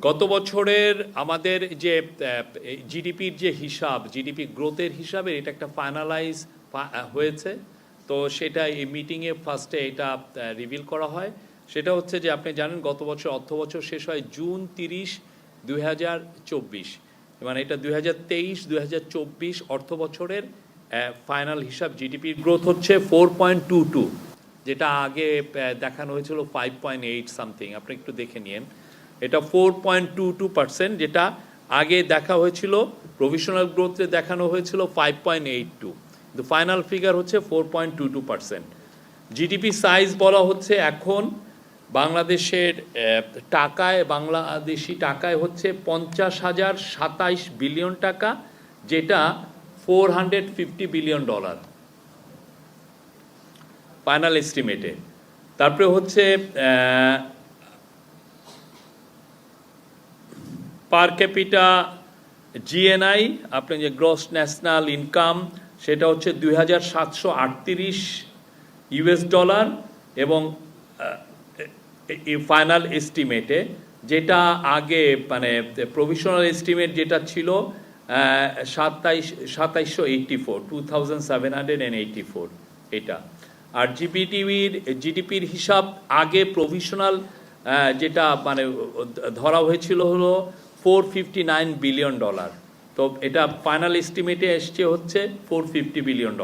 গত বছরের আমাদের যে জিডিপির যে হিসাব, জিডিপি গ্রোথের হিসাবে এটা একটা ফাইনালাইজ হয়েছে। তো সেটা এই মিটিংয়ে ফার্স্টে এটা রিভিল করা হয়। সেটা হচ্ছে যে আপনি জানেন গত বছর অর্থ বছর শেষ হয় জুন 30, 2024, মানে এটা 2023-2024 অর্থ বছরের ফাইনাল হিসাব। জিডিপির গ্রোথ হচ্ছে 4.22, যেটা আগে দেখানো হয়েছিল 5.8 সামথিং। আপনি একটু দেখে নিন, এটা 4.22%, যেটা আগে দেখা হয়েছিল প্রভিশনাল গ্রোথে দেখানো হয়েছিল 5.82, কিন্তু ফাইনাল ফিগার হচ্ছে 4.22%। জিডিপি সাইজ বলা হচ্ছে এখন বাংলাদেশের টাকায়, বাংলাদেশি টাকায় হচ্ছে 50,027 বিলিয়ন টাকা, যেটা $450 বিলিয়ন ফাইনাল এস্টিমেটে। তারপরে হচ্ছে পার ক্যাপিটা জিএনআই, আপনি যে গ্রস ন্যাশনাল ইনকাম, সেটা হচ্ছে $2,738 এবং ফাইনাল এস্টিমেটে, যেটা আগে মানে প্রভিশনাল এস্টিমেট যেটা ছিল 2784 এটা। আর জিডিপির হিসাব আগে প্রভিশনাল যেটা মানে ধরা হয়েছিল হলো $459 বিলিয়ন। তো এটা ফাইনাল এস্টিমেটে এসছে হচ্ছে $450 বিলিয়ন।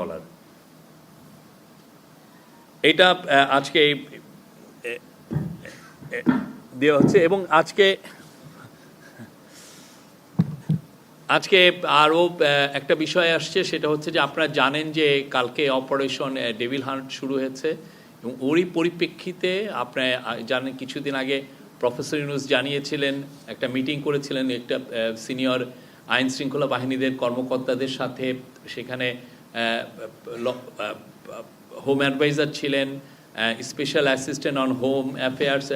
এটা আজকে দেওয়া হচ্ছে। এবং আজকে আরও একটা বিষয় আসছে, সেটা হচ্ছে যে আপনারা জানেন যে কালকে অপারেশন ডেভিল হান্ট শুরু হয়েছে, এবং ওরই পরিপ্রেক্ষিতে আপনারা জানেন কিছুদিন আগে প্রফেসর ইউনূস জানিয়েছিলেন, একটা মিটিং করেছিলেন একটা সিনিয়র আইন শৃঙ্খলা বাহিনীদের কর্মকর্তাদের সাথে। সেখানে হোম অ্যাডভাইজার ছিলেন, special assistant on home affairs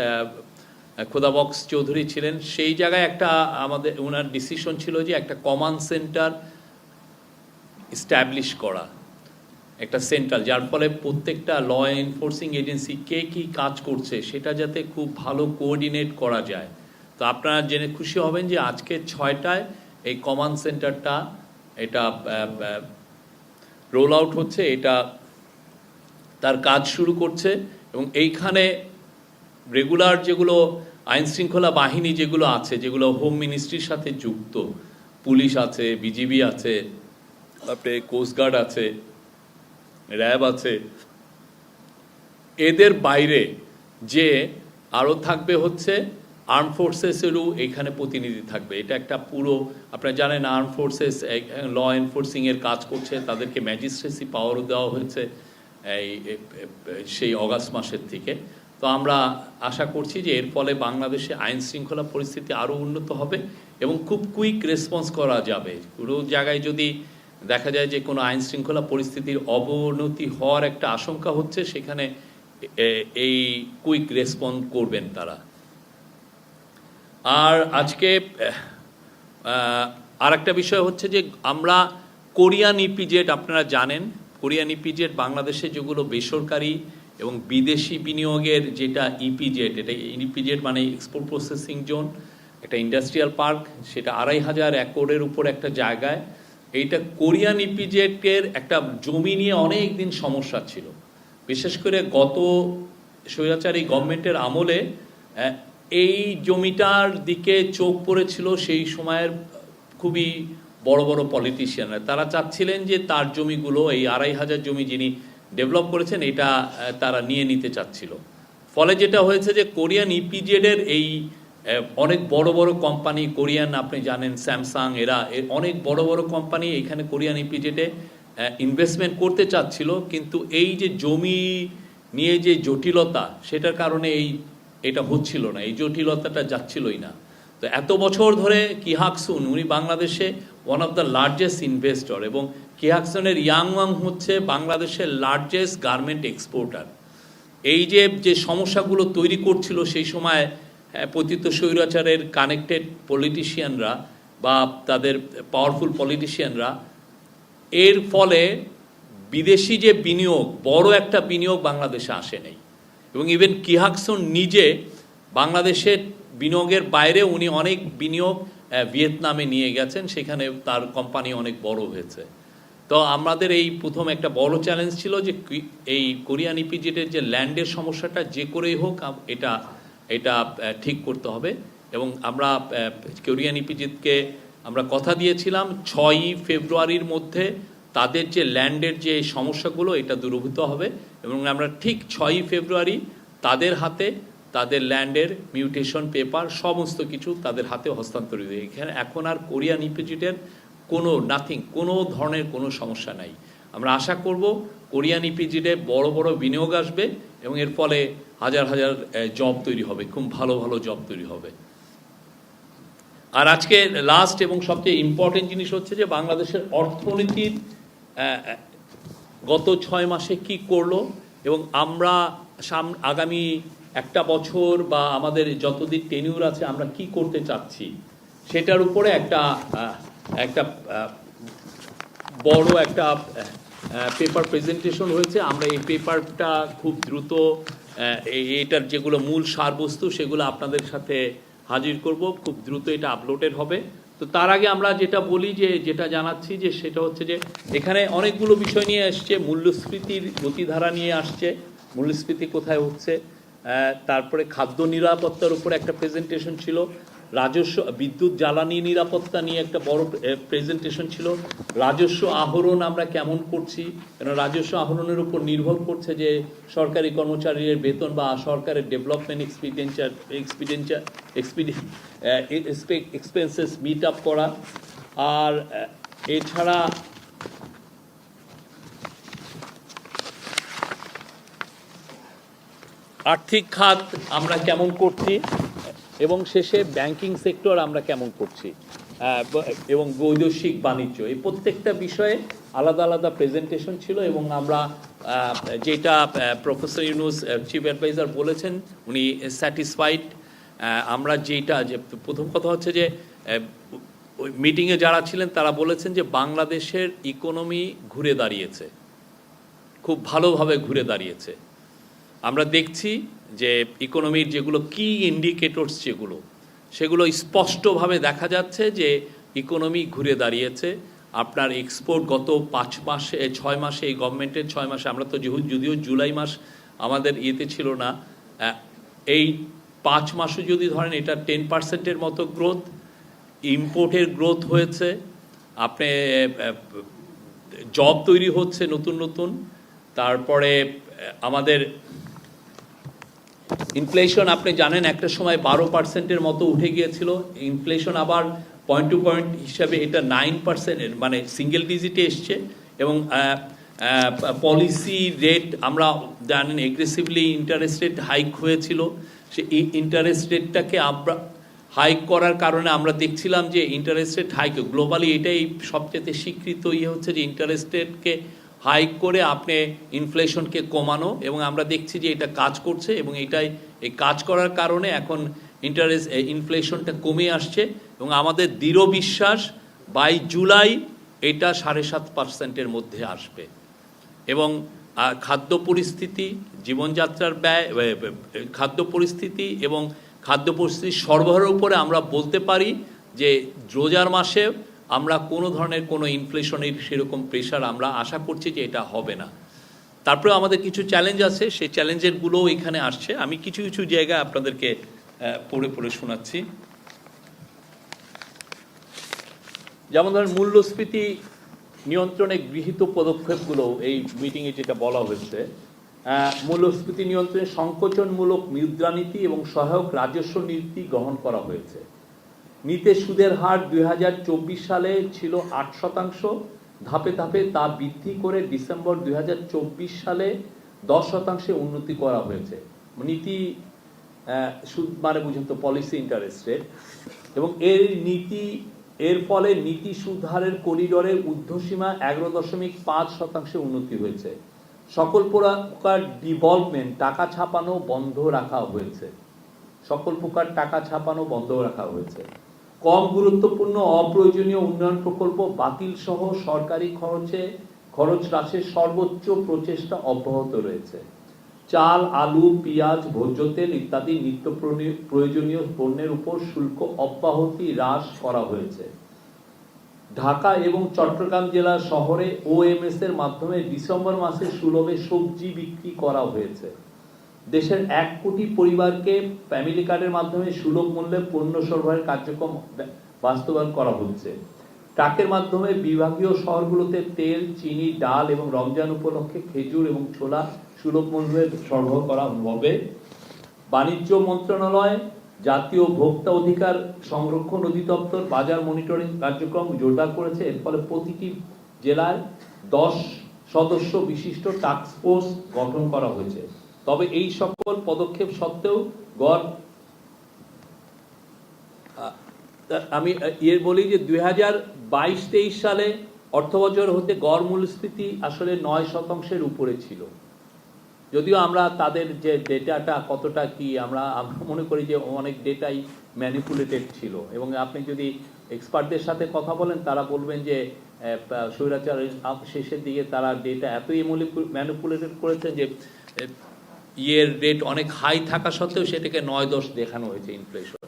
Khodabux Chowdhury ছিলেন। সেই জায়গায় একটা আমাদের ওনার ডিসিশন ছিল যে একটা কমান্ড সেন্টার এস্টাবলিশ করা, একটা সেন্ট্রাল, যার ফলে প্রত্যেকটা ল এনফোর্সিং এজেন্সি কে কী কাজ করছে সেটা যাতে খুব ভালো কোঅর্ডিনেট করা যায়। তো আপনারা জেনে খুশি হবেন যে আজকে 6টায় এই কমান্ড সেন্টারটা এটা রোল আউট হচ্ছে, এটা তার কাজ শুরু করছে। এবং এইখানে রেগুলার যেগুলো আইন শৃঙ্খলা বাহিনী যেগুলো আছে, যেগুলো হোম মিনিস্ট্রির সাথে যুক্ত, পুলিশ আছে, বিজিবি আছে, তারপরে কোস্টগার্ড আছে, র্যাব আছে, এদের বাইরে যে আরও থাকবে হচ্ছে আর্ম ফোর্সেসেরও এখানে প্রতিনিধি থাকবে। এটা একটা পুরো, আপনারা জানেন আর্ম ফোর্সেস ল এনফোর্সিংয়ের কাজ করছে, তাদেরকে ম্যাজিস্ট্রেসি পাওয়ারও দেওয়া হয়েছে সেই অগাস্ট মাসের থেকে। তো আমরা আশা করছি যে এর ফলে বাংলাদেশে আইন শৃঙ্খলা পরিস্থিতি আরও উন্নত হবে এবং খুব কুইক রেসপন্স করা যাবে। পুরো জায়গায় যদি দেখা যায় যে কোনো আইন শৃঙ্খলা পরিস্থিতির অবনতি হওয়ার একটা আশঙ্কা হচ্ছে, সেখানে এই কুইক রেসপন্স করবেন তারা। আর আজকে আর একটা বিষয় হচ্ছে যে আমরা কোরিয়ান ইপিজেড, আপনারা জানেন কোরিয়ান ইপিজেড বাংলাদেশে যেগুলো বেসরকারি এবং বিদেশি বিনিয়োগের যেটা ইপিজেড, এটা ইপিজেড মানে এক্সপোর্ট প্রসেসিং জোন, একটা ইন্ডাস্ট্রিয়াল পার্ক, সেটা 2500 একরের উপর একটা জায়গায়। এইটা কোরিয়ান ইপিজেডের একটা জমি নিয়ে অনেক দিন সমস্যা ছিল, বিশেষ করে গত স্বৈরাচারী গভর্নমেন্টের আমলে এই জমিটার দিকে চোখ পড়েছিল সেই সময়ের খুবই বড় বড় পলিটিশিয়ানরা। তারা চাচ্ছিলেন যে তার জমিগুলো, এই 2500 জমি যিনি ডেভেলপ করেছেন, এটা তারা নিয়ে নিতে চাচ্ছিল। ফলে যেটা হয়েছে যে কোরিয়ান ইপিজেডের এই অনেক বড় বড় কোম্পানি, কোরিয়ান আপনি জানেন স্যামসাং, এরা অনেক বড় বড় কোম্পানি এখানে কোরিয়ান ইপিজেডে ইনভেস্টমেন্ট করতে চাচ্ছিল, কিন্তু এই যে জমি নিয়ে যে জটিলতা, সেটার কারণে এটা হচ্ছিল না, এই জটিলতাটা যাচ্ছিলই না। তো এত বছর ধরে কিহাকসুন, উনি বাংলাদেশে one of the largest investor, এবং কিহাকসুনের ইয়াংওয়াং হচ্ছে বাংলাদেশের লার্জেস্ট গার্মেন্ট এক্সপোর্টার। এই যে সমস্যাগুলো তৈরি করছিল সেই সময় পতিত স্বৈরাচারের কানেক্টেড পলিটিশিয়ানরা বা তাদের পাওয়ারফুল পলিটিশিয়ানরা, এর ফলে বিদেশি যে বিনিয়োগ, বড় একটা বিনিয়োগ বাংলাদেশে আসে নাই। এবং ইভেন কিহাকসুন নিজে বাংলাদেশের বিনিয়োগের বাইরে উনি অনেক বিনিয়োগ ভিয়েতনামে নিয়ে গেছেন, সেখানে তার কোম্পানি অনেক বড় হয়েছে। তো আমাদের এই প্রথম একটা বড় চ্যালেঞ্জ ছিল যে এই কোরিয়ান ইপিজেডের যে ল্যান্ডের সমস্যাটা যে করেই হোক এটা এটা ঠিক করতে হবে। এবং আমরা কোরিয়ান ইপিজেডকে আমরা কথা দিয়েছিলাম 6ই ফেব্রুয়ারির মধ্যে তাদের যে ল্যান্ডের যে সমস্যাগুলো এটা দূরীভূত হবে, এবং আমরা ঠিক 6ই ফেব্রুয়ারি তাদের হাতে তাদের ল্যান্ডের মিউটেশন পেপার সমস্ত কিছু তাদের হাতে হস্তান্তরিত। এখানে এখন আর কোরিয়ান ইপিজেডের কোনো ধরনের কোনো সমস্যা নাই। আমরা আশা করব কোরিয়ান ইপিজেডে বড় বড় বিনিয়োগ আসবে এবং এর ফলে হাজার হাজার জব তৈরি হবে, খুব ভালো ভালো জব তৈরি হবে। আর আজকে লাস্ট এবং সবচেয়ে ইম্পর্টেন্ট জিনিস হচ্ছে যে বাংলাদেশের অর্থনীতির গত 6 মাসে কি করলো এবং আমরা আগামী একটা বছর বা আমাদের যতদিন টেনিউর আছে আমরা কি করতে চাচ্ছি সেটার উপরে একটা বড় একটা পেপার প্রেজেন্টেশন হয়েছে। আমরা এই পেপারটা খুব দ্রুত এটার যেগুলো মূল সারবস্তু সেগুলো আপনাদের সাথে হাজির করব, খুব দ্রুত এটা আপলোডেড হবে। তো তার আগে আমরা যেটা বলি যেটা জানাচ্ছি যে সেটা হচ্ছে যে এখানে অনেকগুলো বিষয় নিয়ে আসছে, মূল্যস্ফীতির গতিধারা নিয়ে আসছে, মূল্যস্ফীতি কোথায় হচ্ছে, তারপরে খাদ্য নিরাপত্তার উপরে একটা প্রেজেন্টেশন ছিল, রাজস্ব বিদ্যুৎ জ্বালানি নিরাপত্তা নিয়ে একটা বড় প্রেজেন্টেশন ছিল, রাজস্ব আহরণ আমরা কেমন করছি, কেন রাজস্ব আহরণের উপর নির্ভর করছে যে সরকারি কর্মচারীর বেতন বা সরকারের ডেভেলপমেন্ট এক্সপেন্সেস মিট আপ করা। আর এছাড়া আর্থিক খাত আমরা কেমন করছি এবং শেষে ব্যাংকিং সেক্টর আমরা কেমন করছি এবং বৈদেশিক বাণিজ্য, এই প্রত্যেকটা বিষয়ে আলাদা আলাদা প্রেজেন্টেশন ছিল। এবং আমরা যেটা প্রফেসর ইউনুস চিফ অ্যাডভাইজার বলেছেন উনি স্যাটিসফাইড। আমরা যেটা যে প্রথম কথা হচ্ছে যে ওই মিটিংয়ে যারা ছিলেন তারা বলেছেন যে বাংলাদেশের ইকোনমি ঘুরে দাঁড়িয়েছে, খুব ভালোভাবে ঘুরে দাঁড়িয়েছে। আমরা দেখছি যে ইকোনমির যেগুলো কি ইন্ডিকেটরস সেগুলো স্পষ্টভাবে দেখা যাচ্ছে যে ইকোনমি ঘুরে দাঁড়িয়েছে। আপনার এক্সপোর্ট গত 6 মাসে এই গভর্নমেন্টের 6 মাসে, আমরা তো যদিও জুলাই মাস আমাদের ইয়েতে ছিল না, এই 5 মাসও যদি ধরেন এটা 10% মতো গ্রোথ, ইম্পোর্টের গ্রোথ হয়েছে, আপনি জব তৈরি হচ্ছে নতুন নতুন। তারপরে আমাদের ইনফ্লেশন আপনি জানেন একটা সময় 12% মতো উঠে গিয়েছিল, ইনফ্লেশন আবার পয়েন্ট টু পয়েন্ট হিসাবে এটা 9% মানে সিঙ্গেল ডিজিটে এসছে। এবং পলিসি রেট আমরা জানেন এগ্রেসিভলি ইন্টারেস্ট রেট হাইক হয়েছিল, সে ইন্টারেস্ট রেটটাকে আমরা হাইক করার কারণে আমরা দেখছিলাম যে ইন্টারেস্ট রেট হাইক গ্লোবালি এটাই সবচেয়ে স্বীকৃত হচ্ছে যে ইন্টারেস্ট রেটকে হাইক করে আপনি ইনফ্লেশনকে কমানো, এবং আমরা দেখছি যে এটা কাজ করছে এবং এই কাজ করার কারণে এখন ইনফ্লেশনটা কমে আসছে। এবং আমাদের দৃঢ় বিশ্বাস বাই জুলাই এটা 7.5%-এর মধ্যে আসবে। এবং খাদ্য পরিস্থিতি, জীবনযাত্রার ব্যয়, খাদ্য পরিস্থিতি এবং খাদ্য পরিস্থিতির সরবরাহের উপরে আমরা বলতে পারি যে রোজার মাসে আমরা কোনো ধরনের কোনো ইনফ্লেশনের সেরকম প্রেশার আমরা আশা করছি যে এটা হবে না। তারপরে আমাদের কিছু চ্যালেঞ্জ আছে, সেই চ্যালেঞ্জেরগুলোও এখানে আসছে। আমি কিছু কিছু জায়গায় আপনাদেরকে পড়ে পড়ে শোনাচ্ছি। যেমন ধরেন মূল্যস্ফীতি নিয়ন্ত্রণে গৃহীত পদক্ষেপগুলো এই মিটিংয়ে যেটা বলা হয়েছে, মূল্যস্ফীতি নিয়ন্ত্রণে সংকোচনমূলক মুদ্রানীতি এবং সহায়ক রাজস্ব নীতি গ্রহণ করা হয়েছে। নিতে সুদের হার 2024 সালে ছিল 8%, ধাপে ধাপে তা বৃদ্ধি করে ডিসেম্বর 2024 সালে 10% উন্নতি করা হয়েছে। নীতি সুদ মানে বুঝুন তো পলিসি ইন্টারেস্ট রেট। এবং এর ফলে নীতি সুদ হারের করিডোরের ঊর্ধ্বসীমা 11.5% উন্নতি হয়েছে। সকল প্রকার ডিভলভমেন্ট টাকা ছাপানো বন্ধ রাখা হয়েছে, সকল প্রকার টাকা ছাপানো বন্ধ রাখা হয়েছে। কম গুরুত্বপূর্ণ অপ্রয়োজনীয় উন্নয়ন প্রকল্প বাতিল সহ সরকারি খরচ হ্রাসের সর্বোচ্চ প্রচেষ্টা অব্যাহত রয়েছে। চাল, আলু, পেঁয়াজ, ভোজ্য তেল ইত্যাদি নিত্য প্রয়োজনীয় পণ্যের উপর শুল্ক অব্যাহতি হ্রাস করা হয়েছে। ঢাকা এবং চট্টগ্রাম জেলা শহরে ওএমএস এর মাধ্যমে ডিসেম্বর মাসে সুলভে সবজি বিক্রি করা হয়েছে। দেশের 1 কোটি পরিবারকে ফ্যামিলি কার্ডের মাধ্যমে সুলভ মূল্যে পণ্য সরবরাহের কার্যক্রম বাস্তবায়ন করা হচ্ছে। ট্রাকের মাধ্যমে বিভাগীয় শহরগুলোতে তেল, চিনি, ডাল এবং রমজান উপলক্ষে খেজুর এবং ছোলা সুলভ মূল্যে সরবরাহ করা হবে। বাণিজ্য মন্ত্রণালয়, জাতীয় ভোক্তা অধিকার সংরক্ষণ অধিদপ্তর বাজার মনিটরিং কার্যক্রম জোরদার করেছে। এর ফলে প্রতিটি জেলায় 10 সদস্য বিশিষ্ট টাস্ক ফোর্স গঠন করা হয়েছে। তবে এই সকল পদক্ষেপ সত্ত্বেও আমি বলি যে 2022-23 সালে অর্থবছর হতে গড় মূল্যস্ফীতি আসলে 9% উপরে ছিল। যদিও আমরা তাদের যে ডেটাটা কতটা কি আমরা মনে করি যে অনেক ডেটাই ম্যানিপুলেটেড ছিল, এবং আপনি যদি এক্সপার্টদের সাথে কথা বলেন তারা বলবেন যে স্বৈরাচার শেষের দিকে তারা ডেটা এতই ম্যানিপুলেটেড করেছে যে রেট অনেক হাই থাকা সত্ত্বেও সেটাকে 9-10 দেখানো হয়েছে ইনফ্লেশন।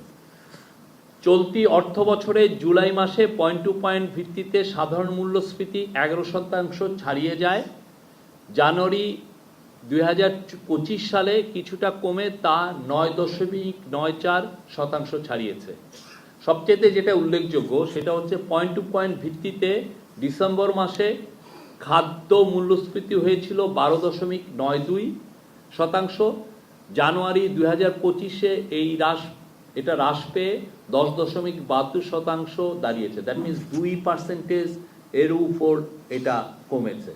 চলতি অর্থ বছরে জুলাই মাসে পয়েন্ট টু পয়েন্ট ভিত্তিতে সাধারণ মূল্যস্ফীতি 11% ছাড়িয়ে যায়। জানুয়ারি 2025 সালে কিছুটা কমে তা 9.94% ছাড়িয়েছে। সবচেয়ে যেটা উল্লেখযোগ্য সেটা হচ্ছে পয়েন্ট টু পয়েন্ট ভিত্তিতে ডিসেম্বর মাসে খাদ্য মূল্যস্ফীতি হয়েছিল 12.92%। জানুয়ারি 2025-এ এটা হ্রাস পেয়ে 10.72% দাঁড়িয়েছে। দ্যাট মিনস 2% এর উপর এটা কমেছে।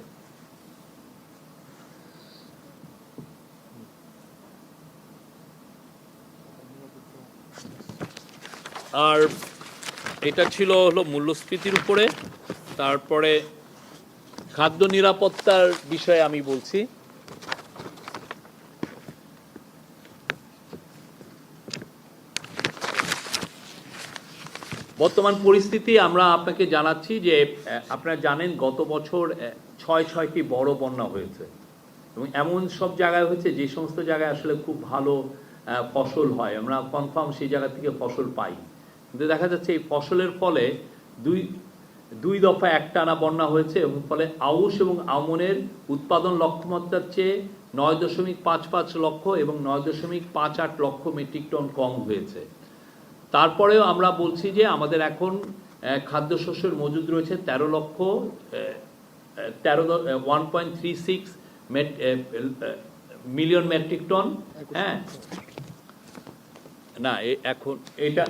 আর এটা ছিল হলো মূল্যস্ফীতির উপরে। তারপরে খাদ্য নিরাপত্তার বিষয়ে আমি বলছি। বর্তমান পরিস্থিতি আমরা আপনাকে জানাচ্ছি যে আপনারা জানেন গত বছর 6টি বড় বন্যা হয়েছে, এবং এমন সব জায়গায় হয়েছে যে সমস্ত জায়গায় আসলে খুব ভালো ফসল হয়, আমরা কনফার্ম সেই জায়গা থেকে ফসল পাই। কিন্তু দেখা যাচ্ছে এই ফসলের ফলে দুই দফা একটানা বন্যা হয়েছে, এবং ফলে আউশ এবং আমনের উৎপাদন লক্ষ্যমাত্রার চেয়ে 9.55 লক্ষ এবং 9.58 লক্ষ মেট্রিক টন কম হয়েছে। তারপরেও আমরা বলছি যে আমাদের এখন খাদ্যশস্যের মজুদ রয়েছে 1.36 মিলিয়ন মেট্রিক টন। হ্যাঁ, না এখন এটা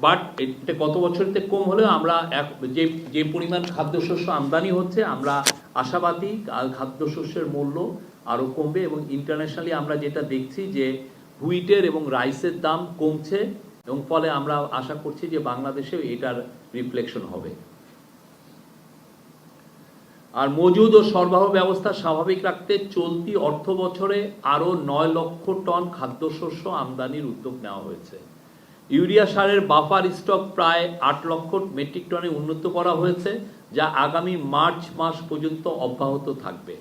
বাট এটা গত বছরতে কম হলেও আমরা যে পরিমাণ খাদ্যশস্য আমদানি হচ্ছে আমরা আশাবাদী খাদ্যশস্যের মূল্য আরও কমবে, এবং ইন্টারন্যাশনালি আমরা যেটা দেখছি যে হুইটের এবং রাইসের দাম কমছে, এবং ফলে আমরা আশা করছি যে বাংলাদেশেও এটার রিফ্লেকশন হবে। আর মজুদ ও সরবরাহ ব্যবস্থা স্বাভাবিক রাখতে চলতি অর্থ বছরে আরও 9 লক্ষ টন খাদ্যশস্য আমদানির উদ্যোগ নেওয়া হয়েছে। ইউরিয়া সারের বাফার স্টক প্রায় 8 লক্ষ মেট্রিক টনে উন্নত করা হয়েছে, যা আগামী মার্চ মাস পর্যন্ত অব্যাহত থাকবে।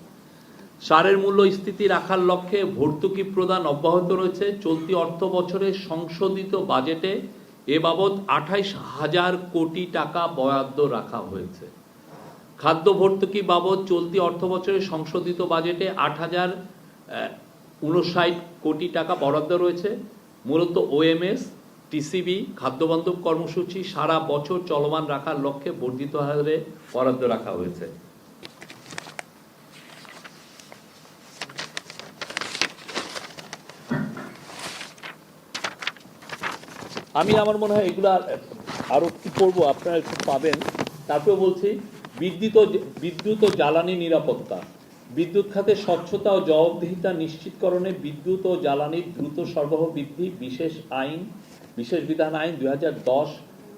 সারের মূল্য স্থিতি রাখার লক্ষ্যে ভর্তুকি প্রদান অব্যাহত রয়েছে। চলতি অর্থ বছরে সংশোধিত বাজেটে এ বাবদ 28,000 কোটি টাকা বরাদ্দ রাখা হয়েছে। খাদ্য ভর্তুকি বাবদ চলতি অর্থ বছরে সংশোধিত বাজেটে 8,059 কোটি টাকা বরাদ্দ রয়েছে। মূলত ওএমএস, টিসিবি, খাদ্যবান্ধব কর্মসূচি সারা বছর চলমান রাখার লক্ষ্যে বর্ধিত হারে বরাদ্দ রাখা হয়েছে। আমার মনে হয় এগুলো আরো কি করবো আপনারা একটু পাবেন। তারপরে বলছি বিদ্যুৎ ও জ্বালানি নিরাপত্তা। বিদ্যুৎ খাতে স্বচ্ছতা ও জবাবদিহিতা নিশ্চিতকরণে বিদ্যুৎ ও জ্বালানির দ্রুত সরবরাহ বৃদ্ধি বিশেষ বিধান আইন 2010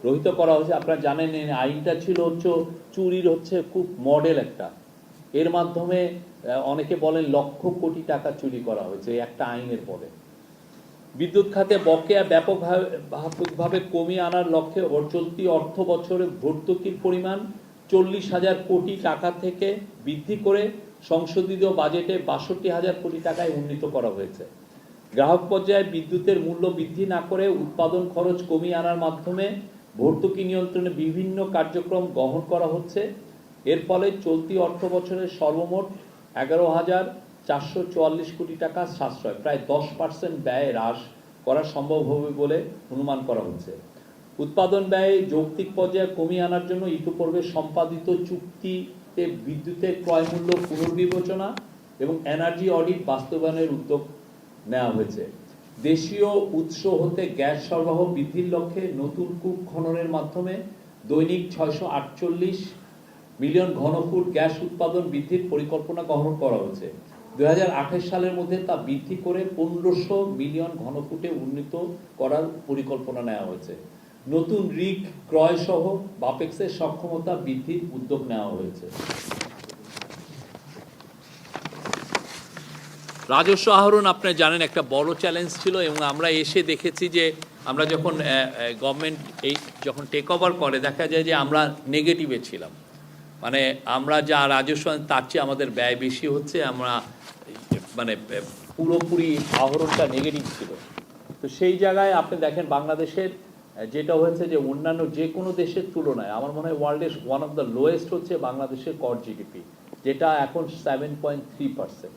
রহিত করা হয়েছে। আপনারা জানেন এই আইনটা ছিল চুরির খুব মডেল একটা। এর মাধ্যমে অনেকে বলেন লক্ষ কোটি টাকা চুরি করা হয়েছে একটা আইনের পরে। বিদ্যুৎ খাতে বকেয়া ব্যাপকভাবে কমিয়ে আনার লক্ষ্যে চলতি অর্থ বছরে ভর্তুকির পরিমাণ 40,000 কোটি টাকা থেকে বৃদ্ধি করে সংশোধিত বাজেটে ৬২,০০০ কোটি টাকায় উন্নীত করা হয়েছে। গ্রাহক পর্যায়ে বিদ্যুতের মূল্য বৃদ্ধি না করে উৎপাদন খরচ কমিয়ে আনার মাধ্যমে ভর্তুকি নিয়ন্ত্রণে বিভিন্ন কার্যক্রম গ্রহণ করা হচ্ছে। এর ফলে চলতি অর্থ বছরের সর্বমোট ১১,৪৪৪ কোটি টাকা সাশ্রয়, প্রায় 10% ব্যয় হ্রাস করা সম্ভব হবে বলে অনুমান করা হচ্ছে। উৎপাদন ব্যয় যৌক্তিক পর্যায়ে কমিয়ে আনার জন্য ইতিপূর্বে সম্পাদিত চুক্তিতে বিদ্যুতের ক্রয় মূল্য পুনর্বিবেচনা এবং এনার্জি অডিট বাস্তবায়নের উদ্যোগ নেওয়া হয়েছে। দেশীয় উৎস হতে গ্যাস সরবরাহ বৃদ্ধির লক্ষ্যে নতুন কূপ খননের মাধ্যমে দৈনিক ৬৪৮ মিলিয়ন ঘনফুট গ্যাস উৎপাদন বৃদ্ধির পরিকল্পনা গ্রহণ করা হয়েছে। ২০২৮ সালের মধ্যে তা বৃদ্ধি করে ১৫০০ মিলিয়ন ঘনফুটে উন্নীত করার পরিকল্পনা নেওয়া হয়েছে। নতুন রিগ ক্রয় সহ বাপেক্সের সক্ষমতা বৃদ্ধির উদ্যোগ নেওয়া হয়েছে। রাজস্ব আহরণ আপনারা জানেন একটা বড় চ্যালেঞ্জ ছিল, এবং আমরা এসে দেখেছি যে আমরা যখন গভর্নমেন্ট যখন টেক ওভার করে দেখা যায় যে আমরা নেগেটিভে ছিলাম, মানে আমরা যা রাজস্ব তার চেয়ে আমাদের ব্যয় বেশি হচ্ছে, আমরা মানে পুরোপুরি আহরণটা নেগেটিভ ছিল। তো সেই জায়গায় আপনি দেখেন বাংলাদেশের যেটা হয়েছে যে অন্যান্য যে কোনো দেশের তুলনায় আমার মনে হয় ওয়ার্ল্ডের ওয়ান অফ দ্য লোয়েস্ট হচ্ছে বাংলাদেশের কর জিডিপি, যেটা এখন 7.3%।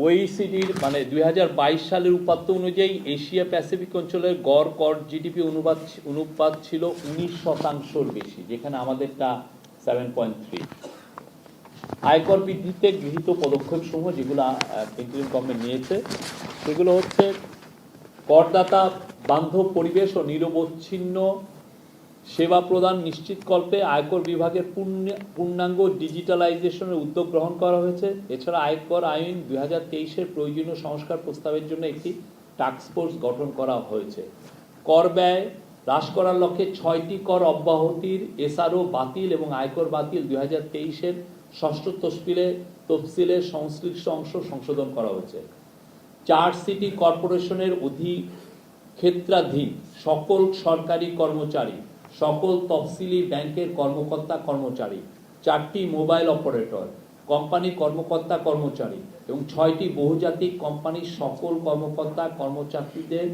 ওইসিডির মানে ২০২২ সালের উপাত্ত অনুযায়ী এশিয়া প্যাসিফিক অঞ্চলের গড় কর জিডিপি অনুপাত ছিল 19% বেশি, যেখানে আমাদেরটা 7.3। আয়কর বৃদ্ধিতে গৃহীত পদক্ষেপসমূহ যেগুলো ইন্টারিম গভর্নমেন্ট নিয়েছে সেগুলো হচ্ছে করদাতা বান্ধব পরিবেশ ও নিরবচ্ছিন্ন সেবা প্রদান নিশ্চিতকল্পে আয়কর বিভাগের পূর্ণাঙ্গ ডিজিটালাইজেশনের উদ্যোগ গ্রহণ করা হয়েছে। এছাড়া আয়কর আইন ২০২৩-এর প্রয়োজনীয় সংস্কার প্রস্তাবের জন্য একটি টাস্কফোর্স গঠন করা হয়েছে। কর ব্যয় হ্রাস করার লক্ষ্যে ৬টি কর অব্যাহতির এসআরও বাতিল এবং আয়কর বাতিল ২০২৩-এর ষষ্ঠ তফসিলের সংশ্লিষ্ট অংশ সংশোধন করা হয়েছে। 4 সিটি কর্পোরেশনের অধিক্ষেত্রাধীন সকল সরকারি কর্মচারী, সকল তফসিলি ব্যাংকের কর্মকর্তা কর্মচারী, 4টি মোবাইল অপারেটর, কোম্পানি কর্মকর্তা কর্মচারী এবং 6টি বহুজাতিক কোম্পানির সকল কর্মকর্তা কর্মচারীদের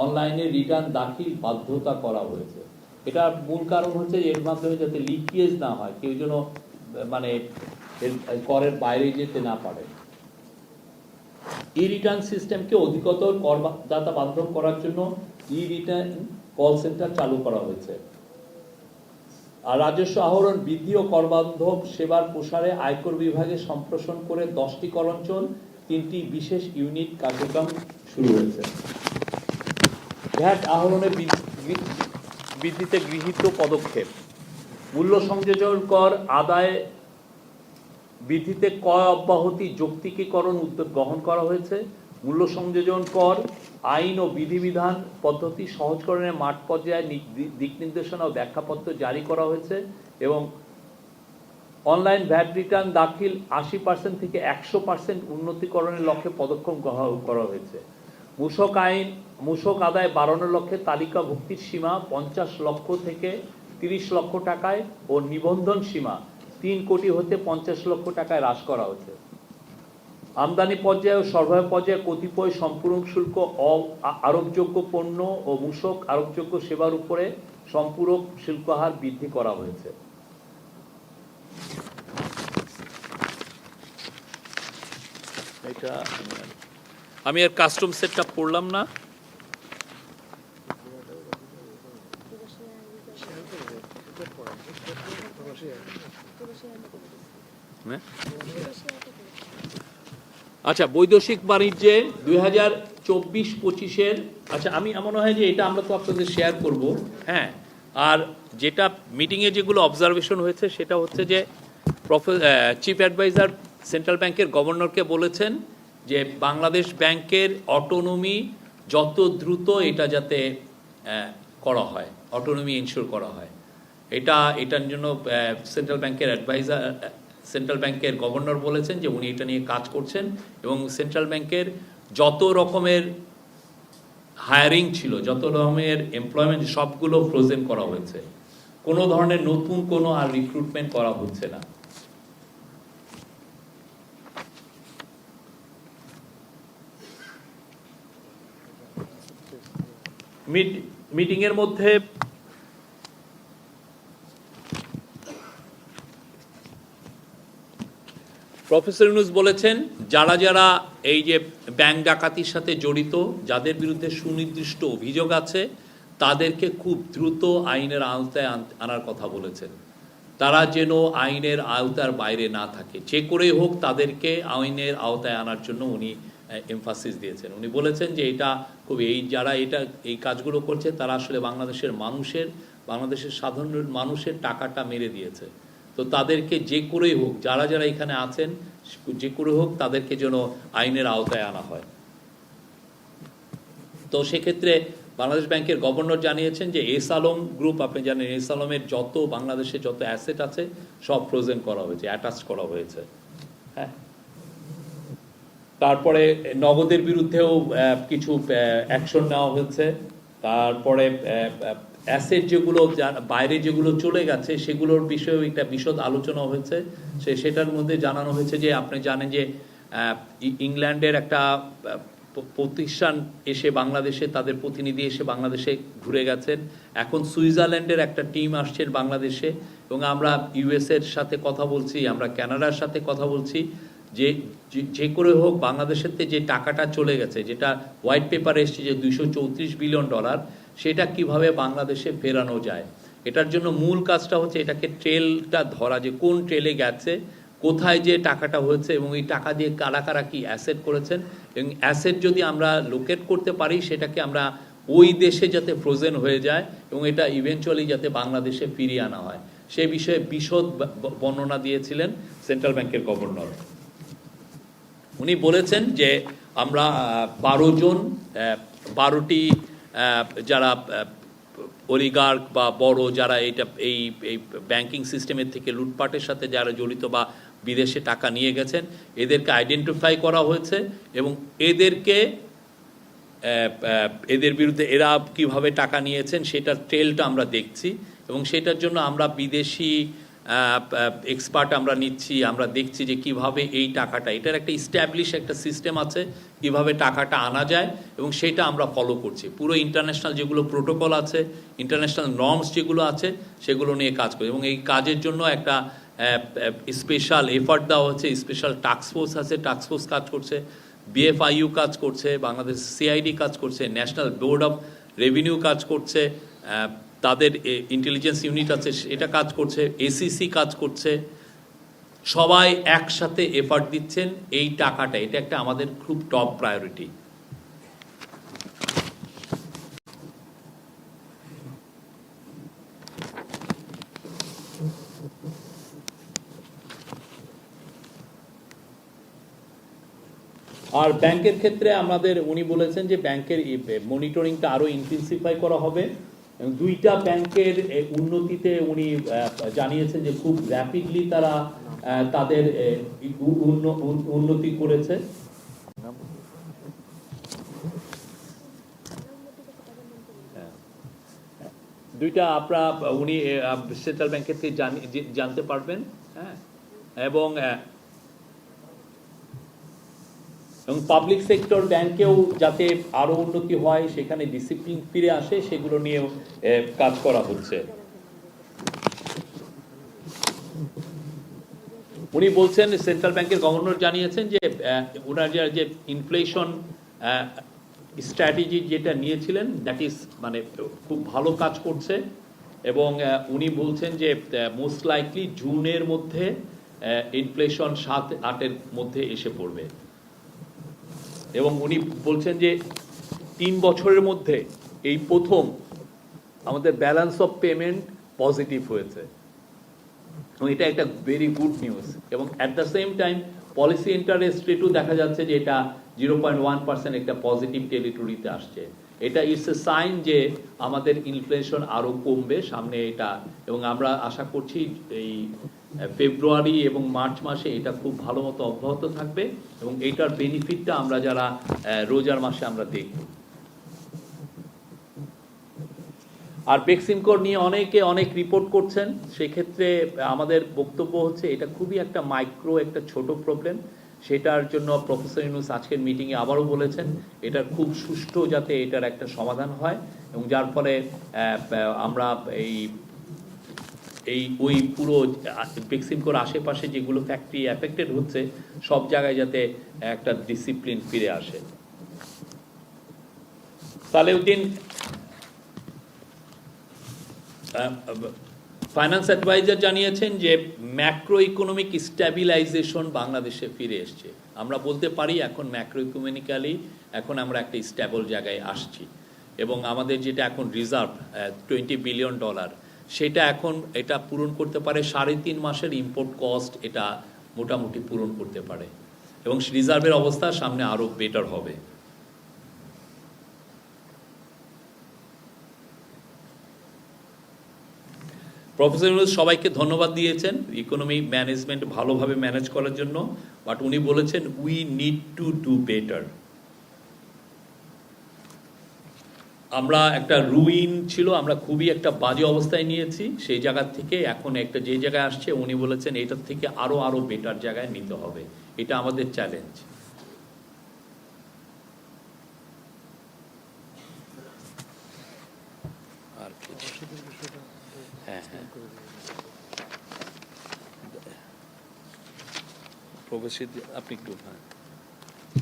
অনলাইনে রিটার্ন দাখিল বাধ্যতা করা হয়েছে। এটা মূল কারণ হচ্ছে এর মাধ্যমে যাতে লিকেজ না হয়, কেউ যেন মানে করের বাইরে যেতে না পারে। ই রিটার্ন সিস্টেমকে অধিকতর করদাতা বান্ধব করার জন্য ই রিটার্ন কল সেন্টার চালু করা হয়েছে। আর রাজস্ব আহরণ বৃদ্ধি ও করবান্ধব সেবার প্রসারে আয়কর বিভাগে সম্প্রসারণ করে 10টি কর অঞ্চল, 3টি বিশেষ ইউনিট কার্যক্রম শুরু হয়েছে। ভ্যাট আহরণে বৃদ্ধিতে গৃহীত পদক্ষেপ, মূল্য সংযোজন কর আদায় বৃদ্ধিতে কর অব্যাহতি যৌক্তিকীকরণ উদ্যোগ গ্রহণ করা হয়েছে। মূল্য সংযোজন কর আইন ও বিধিবিধান পদ্ধতি সহজকরণের মাঠ পর্যায়ে দিক নির্দেশনা ও ব্যাখ্যাপত্র জারি করা হয়েছে এবং অনলাইন ভ্যাট রিটার্ন দাখিল 80% থেকে 100% উন্নতিকরণের লক্ষ্যে পদক্ষেপ গ্রহণ করা হয়েছে। মূসক আদায় বাড়ানোর লক্ষ্যে তালিকাভুক্তির সীমা 50 লক্ষ থেকে 30 লক্ষ টাকায় ও নিবন্ধন সীমা 3 কোটি হতে 50 লক্ষ টাকায় হ্রাস করা হয়েছে। আমদানি পর্যায়ে ও সরবরাহ পর্যায়ে কতিপয় সম্পূরক শুল্ক আরোপযোগ্য পণ্য ও মূসক আরোপযোগ্য সেবার উপরে সম্পূরক শুল্ক হার বৃদ্ধি করা হয়েছে। এটা আমি আর কাস্টম সেটটা পড়লাম না। আচ্ছা, বৈদেশিক বাণিজ্যে 2024-25-এর আচ্ছা আমি মনে হয় যে এটা আমরা তো আপনাদের শেয়ার করব। হ্যাঁ, আর যেটা মিটিংয়ে যেগুলো অবজারভেশন হয়েছে সেটা হচ্ছে যে চিফ অ্যাডভাইজার সেন্ট্রাল ব্যাংকের গভর্নরকে বলেছেন যে বাংলাদেশ ব্যাংকের অটোনমি যত দ্রুত এটা যাতে করা হয়, অটোনমি এনশিওর করা হয়, এটার জন্য সেন্ট্রাল ব্যাংকের গভর্নর বলেছেন যে উনি এটা নিয়ে কাজ করছেন এবং সেন্ট্রাল ব্যাংকের যত রকমের হায়ারিং ছিল, যত রকমের এমপ্লয়মেন্ট সবগুলো ফ্রোজেন করা হয়েছে। কোনো ধরনের নতুন কোনো আর রিক্রুটমেন্ট করা হচ্ছে না। মিটিং এর মধ্যে প্রফেসর ইউনূস বলেছেন যারা যারা এই যে ব্যাংক ডাকাতির সাথে জড়িত, যাদের বিরুদ্ধে সুনির্দিষ্ট অভিযোগ আছে, তাদেরকে খুব দ্রুত আইনের আওতায় আনার কথা বলেছেন। তারা যেন আইনের আওতার বাইরে না থাকে, যে করেই হোক তাদেরকে আইনের আওতায় আনার জন্য উনি এমফাসিস দিয়েছেন। উনি বলেছেন যে এটা খুব যারা এই কাজগুলো করছে তারা আসলে বাংলাদেশের সাধারণ মানুষের টাকাটা মেরে দিয়েছে। তো তাদেরকে যে করেই হোক, যারা যারা এখানে আছেন, যে করে হোক তাদেরকে যেন আইনের আওতায় আনা হয়। তো সেক্ষেত্রে বাংলাদেশ ব্যাংকের গভর্নর জানিয়েছেন যে এস আলম গ্রুপ, আপনি জানেন এস আলমের বাংলাদেশে যত অ্যাসেট আছে সব ফ্রোজেন করা হয়েছে, অ্যাটাচ করা হয়েছে। হ্যাঁ, তারপরে নগদের বিরুদ্ধেও কিছু অ্যাকশন নেওয়া হয়েছে। তারপরে অ্যাসেট যেগুলো বাইরে যেগুলো চলে গেছে সেগুলোর বিষয়েও একটা বিশদ আলোচনা হয়েছে। সেটার মধ্যে জানানো হয়েছে যে আপনি জানেন যে ইংল্যান্ডের একটা প্রতিষ্ঠান এসে বাংলাদেশে, তাদের প্রতিনিধি এসে বাংলাদেশে ঘুরে গেছেন। এখন সুইজারল্যান্ডের একটা টিম আসছেন বাংলাদেশে, এবং আমরা ইউএস এর সাথে কথা বলছি, আমরা কানাডার সাথে কথা বলছি যে করে হোক বাংলাদেশের যে টাকাটা চলে গেছে, যেটা হোয়াইট পেপারে এসছে যে $234 বিলিয়ন, সেটা কিভাবে বাংলাদেশে ফেরানো যায়। এটার জন্য মূল কাজটা হচ্ছে এটাকে ট্রেলটা ধরা, যে কোন ট্রেলে গেছে, কোথায় যে টাকাটা হয়েছে, এবং এই টাকা দিয়ে কারা কারা কি অ্যাসেট করেছেন, এবং অ্যাসেট যদি আমরা লোকেট করতে পারি সেটাকে আমরা ওই দেশে যাতে ফ্রোজেন হয়ে যায় এবং এটা ইভেনচুয়ালি যাতে বাংলাদেশে ফিরিয়ে আনা হয়, সে বিষয়ে বিশদ বর্ণনা দিয়েছিলেন সেন্ট্রাল ব্যাংকের গভর্নর। উনি বলেছেন যে আমরা 12টি যারা অলিগার্ক বা বড় যারা এই ব্যাংকিং সিস্টেমের থেকে লুটপাটের সাথে যারা জড়িত বা বিদেশে টাকা নিয়ে গেছেন, এদেরকে আইডেন্টিফাই করা হয়েছে, এবং এদের বিরুদ্ধে এরা কিভাবে টাকা নিয়েছেন সেটার ট্রেলটা আমরা দেখছি, এবং সেটার জন্য আমরা বিদেশি এক্সপার্ট আমরা নিচ্ছি। আমরা দেখছি যে কিভাবে এই টাকাটা, এটার একটা ইস্টাবলিশ একটা সিস্টেম আছে কিভাবে টাকাটা আনা যায়, এবং সেটা আমরা ফলো করছি। পুরো ইন্টারন্যাশনাল যেগুলো প্রোটোকল আছে, ইন্টারন্যাশনাল নর্মস যেগুলো আছে, সেগুলো নিয়ে কাজ করি, এবং এই কাজের জন্য একটা স্পেশাল এফার্ট দেওয়া হচ্ছে। স্পেশাল টাস্কফোর্স আছে, টাস্কফোর্স কাজ করছে, BFIU কাজ করছে, বাংলাদেশ CID কাজ করছে, ন্যাশনাল বোর্ড অফ রেভিনিউ কাজ করছে, তাদের ইন্টেলিজেন্স ইউনিট আছে এটা কাজ করছে, ACC কাজ করছে। সবাই একসাথে এফার্ট দিচ্ছেন এই টাকাটা, এটা একটা আমাদের খুব টপ প্রায়োরিটি। আর ব্যাংকের ক্ষেত্রে উনি বলেছেন যে ব্যাংকের মনিটরিংটা আরো ইন্টেন্সিফাই করা হবে, এবং 2টা ব্যাংকের উন্নতিতে উনি জানিয়েছেন যে খুব র্যাপিডলি তারা তাদের উন্নতি করেছে। দুইটা উনি সেন্ট্রাল ব্যাংকের থেকে জানতে পারবেন। হ্যাঁ, এবং পাবলিক সেক্টর ব্যাংকেও যাতে আরো উন্নতি হয়, সেখানে ডিসিপ্লিন ফিরে আসে, সেগুলো নিয়েও কাজ করা হচ্ছে। উনি বলছেন, সেন্ট্রাল ব্যাংকের গভর্নর জানিয়েছেন যে ওনার যে ইনফ্লেশন স্ট্র্যাটেজি যেটা নিয়েছিলেন, দ্যাট ইজ মানে খুব ভালো কাজ করছে, এবং উনি বলছেন যে মোস্ট লাইকলি জুনের মধ্যে ইনফ্লেশন 7-8-এর মধ্যে এসে পড়বে, এবং উনি বলছেন যে 3 বছরের মধ্যে এই প্রথম আমাদের ব্যালেন্স অফ পেমেন্ট পজিটিভ হয়েছে, এবং এটা একটা ভেরি গুড নিউজ। এবং at the same time policy interest রেটও দেখা যাচ্ছে যে এটা 0.1% একটা পজিটিভ টেরিটরিতে আসছে। এটা ইটস এ সাইন যে আমাদের ইনফ্লেশন আরো কমবে সামনে এটা, এবং আমরা আশা করছি এই ফেব্রুয়ারি এবং মার্চ মাসে এটা খুব ভালো মতো অব্যাহত থাকবে, এবং এইটার বেনিফিটটা আমরা যারা রোজার মাসে আমরা দেখব। আর বেক্সিমকোর নিয়ে অনেকে অনেক রিপোর্ট করছেন, সেক্ষেত্রে আমাদের বক্তব্য হচ্ছে এটা খুবই একটা মাইক্রো, একটা ছোট প্রবলেম। সেটার জন্য প্রফেসর ইউনূস আজকের মিটিংয়ে আবারও বলেছেন এটার খুব সুষ্ঠু যাতে এটার একটা সমাধান হয়, এবং যার ফলে আমরা ওই পুরো বেক্সিমকোর আশেপাশে যেগুলো ফ্যাক্টরি অ্যাফেক্টেড হচ্ছে সব জায়গায় যাতে একটা ডিসিপ্লিন ফিরে আসে। সালেউদ্দিন ফাইন্যান্স অ্যাডভাইজার জানিয়েছেন যে ম্যাক্রো ইকোনমিক স্ট্যাবিলাইজেশন বাংলাদেশে ফিরে এসছে। আমরা বলতে পারি এখন ম্যাক্রো ইকোনমিক্যালি এখন আমরা একটা স্ট্যাবল জায়গায় আসছি, এবং আমাদের যেটা এখন রিজার্ভ $20 বিলিয়ন, সেটা এখন এটা পূরণ করতে পারে 3.5 মাসের ইম্পোর্ট কস্ট, এটা মোটামুটি পূরণ করতে পারে, এবং রিজার্ভের অবস্থা সামনে আরও বেটার হবে। প্রফেসর ইউনূস সবাইকে ধন্যবাদ দিয়েছেন ইকোনমি ম্যানেজমেন্ট ভালোভাবে ম্যানেজ করার জন্য, বাট উনি বলেছেন we need to do better. আমরা একটা রুইন ছিল, আমরা খুবই একটা বাজে অবস্থায় নিয়েছি, সেই জায়গা থেকে এখন একটা যে জায়গায় আসছে উনি বলেছেন এটার থেকে আরো বেটার জায়গায় নিতে হবে, এটা আমাদের চ্যালেঞ্জ। আর হ্যাঁ প্রবেশিত আপনি একটু, হ্যাঁ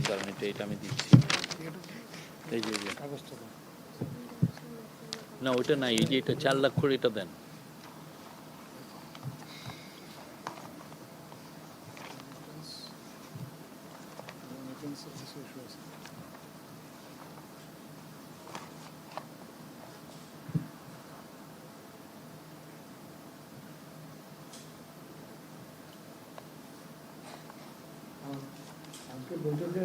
কারণ এটা আমি দিচ্ছি, এই যে না ওইটা নাই, এই যে এটা 4 লাখ করে এটা দেন। আজকের বৈঠকে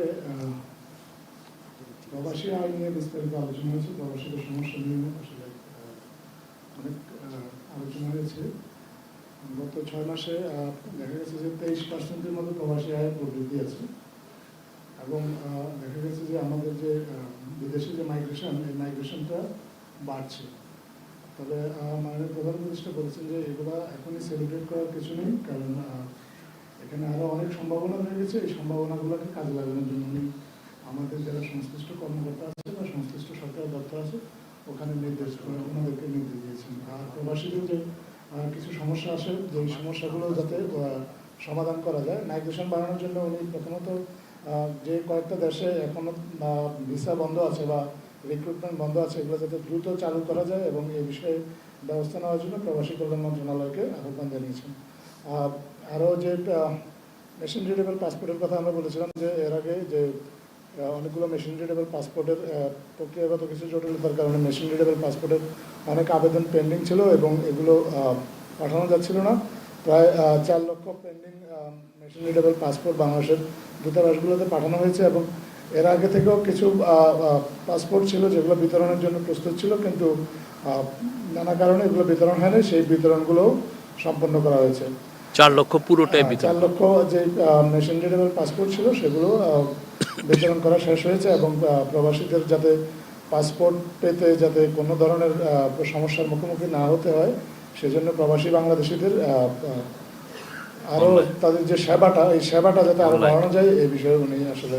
প্রবাসী আয় নিয়ে বিস্তারিত আলোচনা হয়েছে। প্রবাসীদের সমস্যা নিয়ে আসলে অনেক আলোচনা হয়েছে। গত 6 মাসে দেখা গেছে যে 23% মতো প্রবাসী আয়ের প্রবৃদ্ধি আছে, এবং দেখা গেছে যে আমাদের যে বিদেশি যে মাইগ্রেশন, এই মাইগ্রেশনটা বাড়ছে। তবে মাননীয় প্রধান উপদেষ্টা বলেছেন যে এগুলো এখনই সেলিব্রেট করার কিছু নেই, কারণ এখানে আরও অনেক সম্ভাবনা রয়ে গেছে। এই সম্ভাবনাগুলোকে কাজে লাগানোর জন্য উনি আমাদের যারা সংশ্লিষ্ট কর্মকর্তা আছে বা সংশ্লিষ্ট সরকারি দপ্তর আছে ওখানে নির্দেশ করে ওনাদেরকে নির্দেশ দিয়েছেন। আর প্রবাসীদের যে কিছু সমস্যা আসে, যে সমস্যাগুলো যাতে সমাধান করা যায়, মাইগ্রেশন বাড়ানোর জন্য উনি প্রথমত যে কয়েকটা দেশে এখনও ভিসা বন্ধ আছে বা রিক্রুটমেন্ট বন্ধ আছে, এগুলো যাতে দ্রুত চালু করা যায় এবং এই বিষয়ে ব্যবস্থা নেওয়ার জন্য প্রবাসী কল্যাণ মন্ত্রণালয়কে আহ্বান জানিয়েছেন। আরও যে মেশিন রিডেবল পাসপোর্টের কথা আমরা বলেছিলাম যে এর আগে যে অনেকগুলো মেশিন রিডেবল পাসপোর্টের প্রক্রিয়াগত কিছু জটিলতার কারণে মেশিন রিডেবল পাসপোর্টের অনেক আবেদন পেন্ডিং ছিল এবং এগুলো পাঠানো যাচ্ছিল না। প্রায় 4 লক্ষ পেন্ডিং মেশিন রিডেবল পাসপোর্ট বাংলাদেশের দূতাবাসগুলোতে পাঠানো হয়েছে, এবং এর আগে থেকেও কিছু পাসপোর্ট ছিল যেগুলো বিতরণের জন্য প্রস্তুত ছিল, কিন্তু নানা কারণে এগুলো বিতরণ হয়নি। সেই বিতরণগুলো সম্পন্ন করা হয়েছে। 4 লক্ষ পুরোটাই 4 লক্ষ যে মেশিন রিডেবল পাসপোর্ট ছিল সেগুলো বিতরণ করা শেষ হয়েছে, এবং প্রবাসীদের যাতে পাসপোর্ট পেতে যাতে কোনো ধরনের সমস্যার মুখোমুখি না হতে হয়, সেজন্য প্রবাসী বাংলাদেশিদের আরও তাদের যে সেবাটা, এই সেবাটা যাতে আরও বাড়ানো যায় এই বিষয়ে উনি আসলে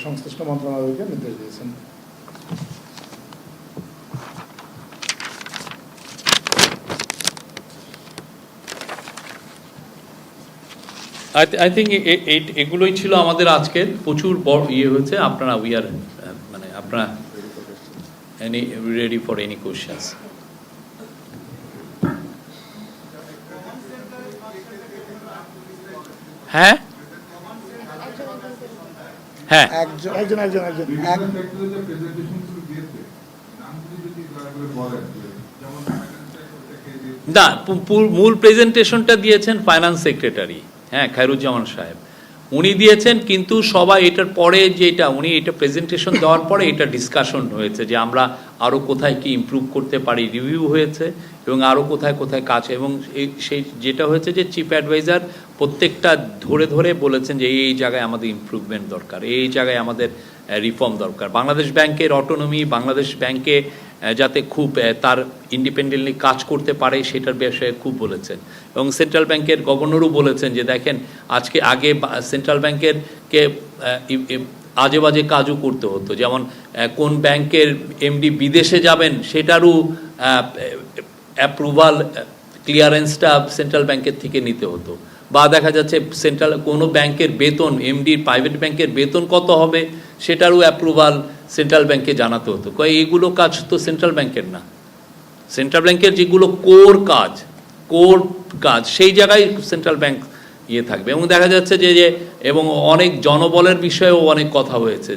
সংশ্লিষ্ট মন্ত্রণালয়কে নির্দেশ দিয়েছেন। আই থিঙ্ক এগুলোই ছিল আমাদের আজকের প্রচুর বড় হয়েছে। আপনারা মানে আপনারা রেডি ফর এনি কোয়েশ্চেন্স। হ্যাঁ হ্যাঁ একজন না, মূল প্রেজেন্টেশনটা দিয়েছেন ফাইন্যান্স সেক্রেটারি, হ্যাঁ, খায়রুজ্জামান সাহেব উনি দিয়েছেন, কিন্তু সবাই এটার পরে যেটা উনি এটা প্রেজেন্টেশন দেওয়ার পরে এটা ডিসকাশন হয়েছে যে আমরা আরও কোথায় কি ইমপ্রুভ করতে পারি, রিভিউ হয়েছে, এবং আরও কোথায় কোথায় কাজ, এবং সেই যেটা হয়েছে যে চিফ অ্যাডভাইজার প্রত্যেকটা ধরে ধরে বলেছেন যে এই জায়গায় আমাদের ইমপ্রুভমেন্ট দরকার, এই জায়গায় আমাদের রিফর্ম দরকার। বাংলাদেশ ব্যাংকের অটোনমি, বাংলাদেশ ব্যাংকে যাতে খুব তার ইন্ডিপেন্ডেন্টলি কাজ করতে পারে সেটার বিষয়ে খুব বলেছেন। এবং সেন্ট্রাল ব্যাংকের গভর্নরও বলেছেন যে দেখেন আগে সেন্ট্রাল ব্যাংকের আজে বাজে কাজও করতে হতো, যেমন কোন ব্যাংকের এমডি বিদেশে যাবেন সেটারও অ্যাপ্রুভাল ক্লিয়ারেন্সটা সেন্ট্রাল ব্যাংকের থেকে নিতে হতো, বা দেখা যাচ্ছে কোনো ব্যাংকের বেতন এমডি প্রাইভেট ব্যাংকের বেতন কত হবে সেটারও অ্যাপ্রুভাল সেন্ট্রাল ব্যাংকে জানাতে হতো। এইগুলো কাজ তো সেন্ট্রাল ব্যাংকের না, সেন্ট্রাল ব্যাংকের যেগুলো কোর কাজ সেই জায়গায় সেন্ট্রাল ব্যাংক থাকবে। এবং দেখা যাচ্ছে যে এবং অনেক জনবলের বিষয়েও অনেক কথা হয়েছে